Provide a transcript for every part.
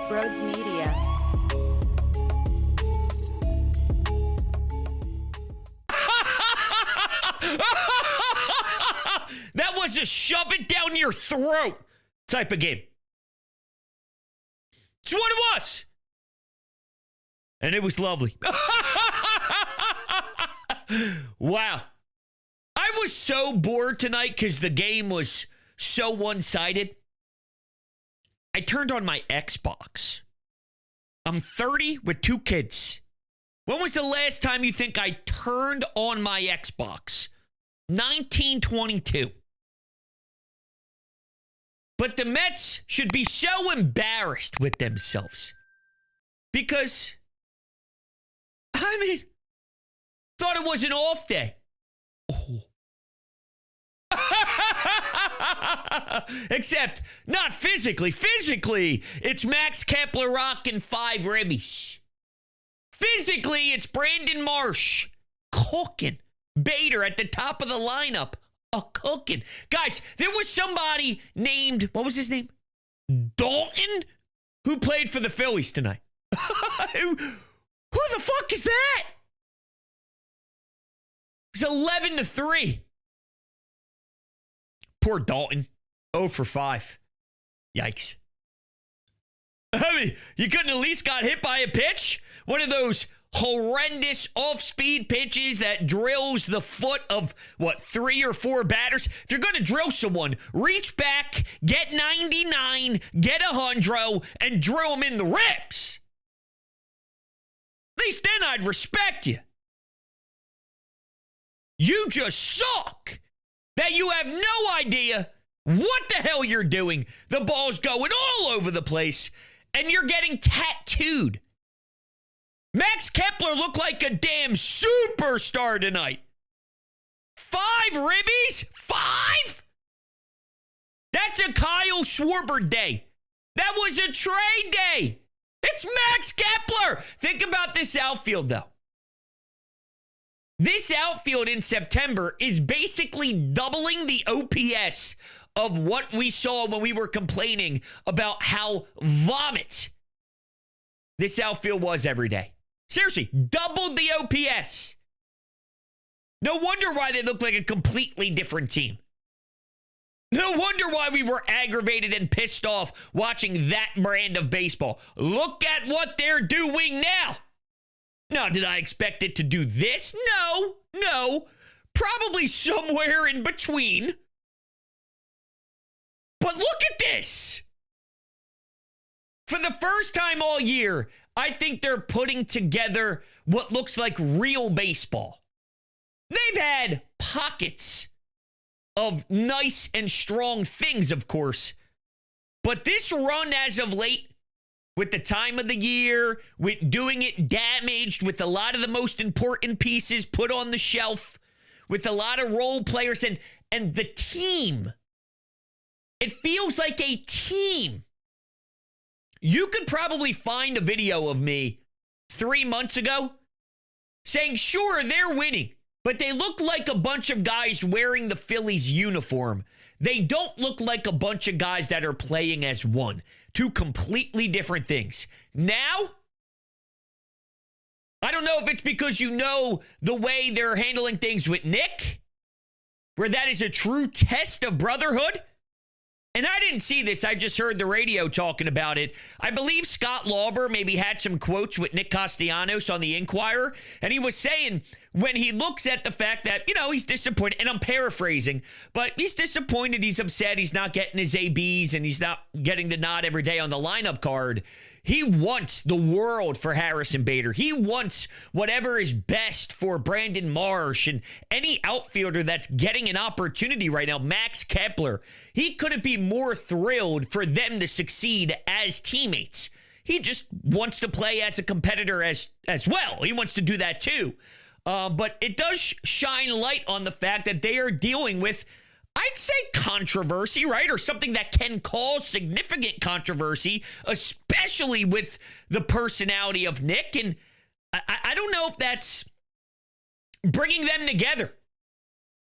Brodes Media. That was a shove it down your throat type of game. It's what it was. And it was lovely. Wow. I was so bored tonight because the game was so one-sided. I turned on my Xbox. I'm 30 with 2 kids. When was the last time you think I turned on my Xbox? 1922. But the Mets should be so embarrassed with themselves. Because, I mean, thought it was an off day. Oh. Except, not physically. Physically, it's Max Kepler rocking 5 ribbies. Physically, it's Brandon Marsh cooking. Bader at the top of the lineup. Cooking. Guys, there was somebody named, what was his name? Dalton? Who played for the Phillies tonight. Who the fuck is that? It's 11-3. Poor Dalton. 0 for 5. Yikes. I mean, you couldn't at least got hit by a pitch? One of those horrendous off-speed pitches that drills the foot of, 3 or 4 batters? If you're going to drill someone, reach back, get 99, get 100, and drill them in the ribs. At least then I'd respect you. You just suck. That you have no idea what the hell you're doing. The ball's going all over the place, and you're getting tattooed. Max Kepler looked like a damn superstar tonight. 5 ribbies? 5? That's a Kyle Schwarber day. That was a trade day. It's Max Kepler. Think about this outfield, though. This outfield in September is basically doubling the OPS of what we saw when we were complaining about how vomit this outfield was every day. Seriously, doubled the OPS. No wonder why they look like a completely different team. No wonder why we were aggravated and pissed off watching that brand of baseball. Look at what they're doing now. Now, did I expect it to do this? No. Probably somewhere in between. But look at this. For the first time all year, I think they're putting together what looks like real baseball. They've had pockets of nice and strong things, of course. But this run as of late, with the time of the year, with doing it damaged, with a lot of the most important pieces put on the shelf, with a lot of role players and the team. It feels like a team. You could probably find a video of me 3 months ago saying, sure, they're winning, but they look like a bunch of guys wearing the Phillies uniform. They don't look like a bunch of guys that are playing as one. 2 completely different things. Now, I don't know if it's because you know the way they're handling things with Nick, where that is a true test of brotherhood. And I didn't see this. I just heard the radio talking about it. I believe Scott Lauber maybe had some quotes with Nick Castellanos on the Inquirer. And he was saying when he looks at the fact that, he's disappointed. And I'm paraphrasing, but he's disappointed. He's upset. He's not getting his ABs and he's not getting the nod every day on the lineup card. He wants the world for Harrison Bader. He wants whatever is best for Brandon Marsh and any outfielder that's getting an opportunity right now. Max Kepler. He couldn't be more thrilled for them to succeed as teammates. He just wants to play as a competitor as well. He wants to do that too. But it does shine light on the fact that they are dealing with, I'd say, controversy, right? Or something that can cause significant controversy, especially with the personality of Nick. And I don't know if that's bringing them together.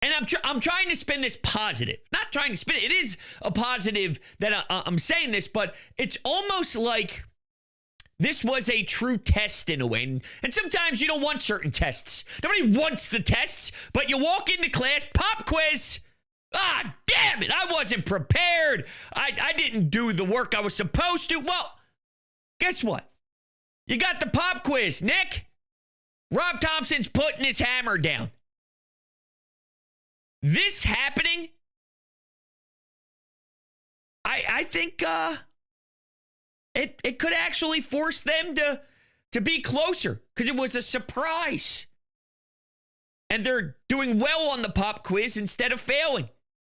And I'm trying to spin this positive. Not trying to spin it. It is a positive that I'm saying this, but it's almost like This was a true test in a way. And sometimes you don't want certain tests. Nobody wants the tests, but you walk into class, pop quiz. Ah, damn it. I wasn't prepared. I didn't do the work I was supposed to. Well, guess what? You got the pop quiz, Nick. Rob Thompson's putting his hammer down. This happening, I think it could actually force them to be closer because it was a surprise. And they're doing well on the pop quiz instead of failing.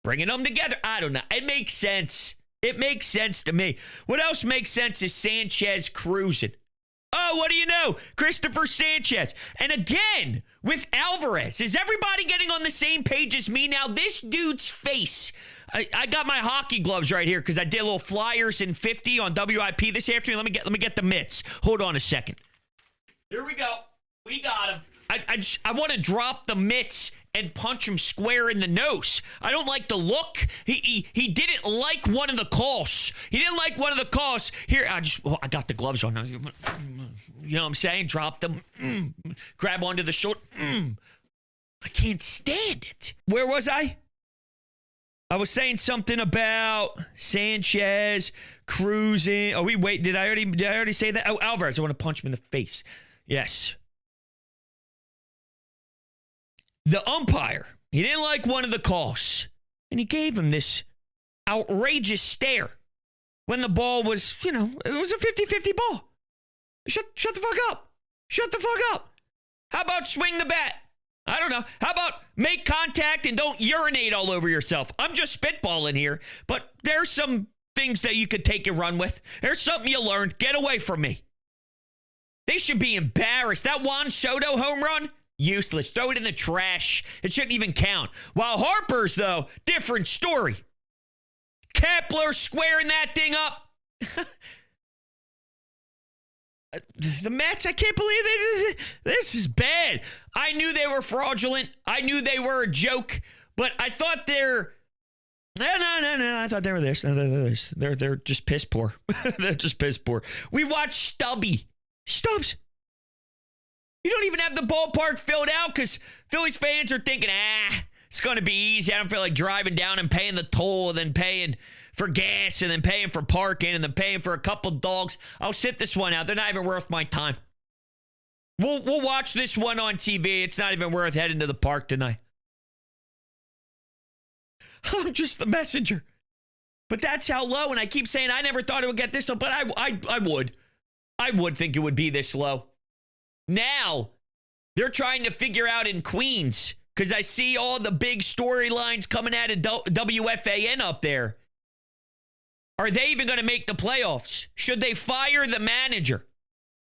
Bringing them together. I don't know. It makes sense. It makes sense to me. What else makes sense is Sanchez cruising. Oh, what do you know? Christopher Sanchez. And again, with Alvarez. Is everybody getting on the same page as me now? This dude's face. I got my hockey gloves right here because I did a little Flyers in 50 on WIP this afternoon. Let me get the mitts. Hold on a second. Here we go. We got him. I want to drop the mitts and punch him square in the nose. I don't like the look. He didn't like one of the calls. He didn't like one of the calls. Here, I got the gloves on. You know what I'm saying? Drop them. Grab onto the short. I can't stand it. Where was I? I was saying something about Sanchez cruising. Oh, wait. Did I already say that? Oh, Alvarez. I want to punch him in the face. Yes. The umpire, he didn't like one of the calls, and he gave him this outrageous stare when the ball was, it was a 50-50 ball. Shut the fuck up. Shut the fuck up. How about swing the bat? I don't know. How about make contact and don't urinate all over yourself? I'm just spitballing here, but there's some things that you could take and run with. There's something you learned. Get away from me. They should be embarrassed. That Juan Soto home run, useless. Throw it in the trash. It shouldn't even count. While Harper's, though, different story. Kepler squaring that thing up. The Mets, I can't believe this is bad. I knew they were fraudulent. I knew they were a joke, but I thought they're... No. I thought they were this. No, they're this. They're just piss poor. They're just piss poor. We watched Stubbs. You don't even have the ballpark filled out because Phillies fans are thinking, it's going to be easy. I don't feel like driving down and paying the toll and then paying for gas and then paying for parking and then paying for a couple dogs. I'll sit this one out. They're not even worth my time. We'll watch this one on TV. It's not even worth heading to the park tonight. I'm just the messenger. But that's how low. And I keep saying I never thought it would get this low, but I would. I would think it would be this low. Now, they're trying to figure out in Queens, because I see all the big storylines coming out of WFAN up there. Are they even going to make the playoffs? Should they fire the manager?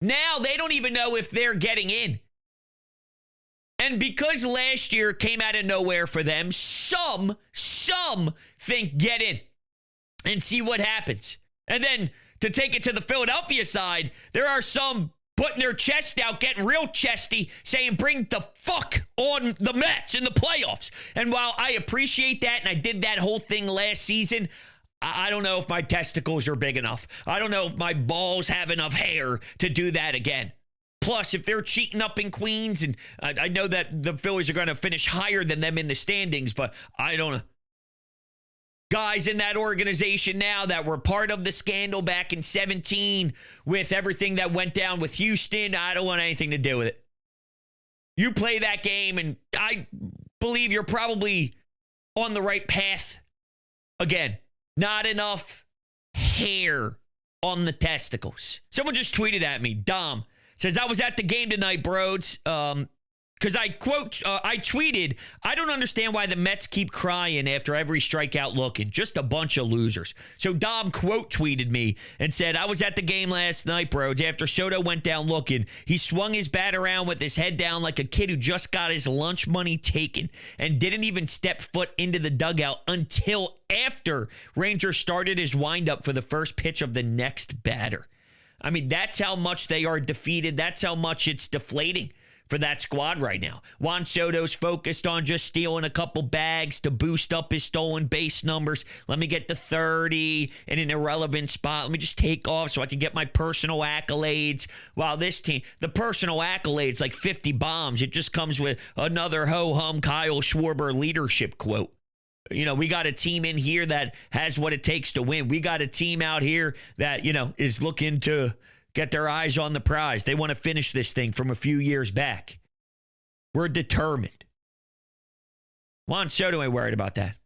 Now, they don't even know if they're getting in. And because last year came out of nowhere for them, some think get in and see what happens. And then to take it to the Philadelphia side, there are some putting their chest out, getting real chesty, saying bring the fuck on the Mets in the playoffs. And while I appreciate that, and I did that whole thing last season, I don't know if my testicles are big enough. I don't know if my balls have enough hair to do that again. Plus, if they're cheating up in Queens, and I know that the Phillies are going to finish higher than them in the standings, but I don't know. Guys in that organization now that were part of the scandal back in 17 with everything that went down with Houston, I don't want anything to do with it. You play that game, and I believe you're probably on the right path. Again, not enough hair on the testicles. Someone just tweeted at me, Dom, says, I was at the game tonight, Brodes. Because I tweeted, I don't understand why the Mets keep crying after every strikeout looking. Just a bunch of losers. So Dom quote tweeted me and said, I was at the game last night, Brodes. After Soto went down looking, he swung his bat around with his head down like a kid who just got his lunch money taken and didn't even step foot into the dugout until after Ranger started his windup for the first pitch of the next batter. I mean, that's how much they are defeated. That's how much it's deflating for that squad right now. Juan Soto's focused on just stealing a couple bags to boost up his stolen base numbers. Let me get to 30 in an irrelevant spot. Let me just take off so I can get my personal accolades. While this team, the personal accolades, like 50 bombs, it just comes with another ho-hum Kyle Schwarber leadership quote. You know, we got a team in here that has what it takes to win. We got a team out here that, you know, is looking to get their eyes on the prize. They want to finish this thing from a few years back. We're determined. Juan Soto ain't worried about that.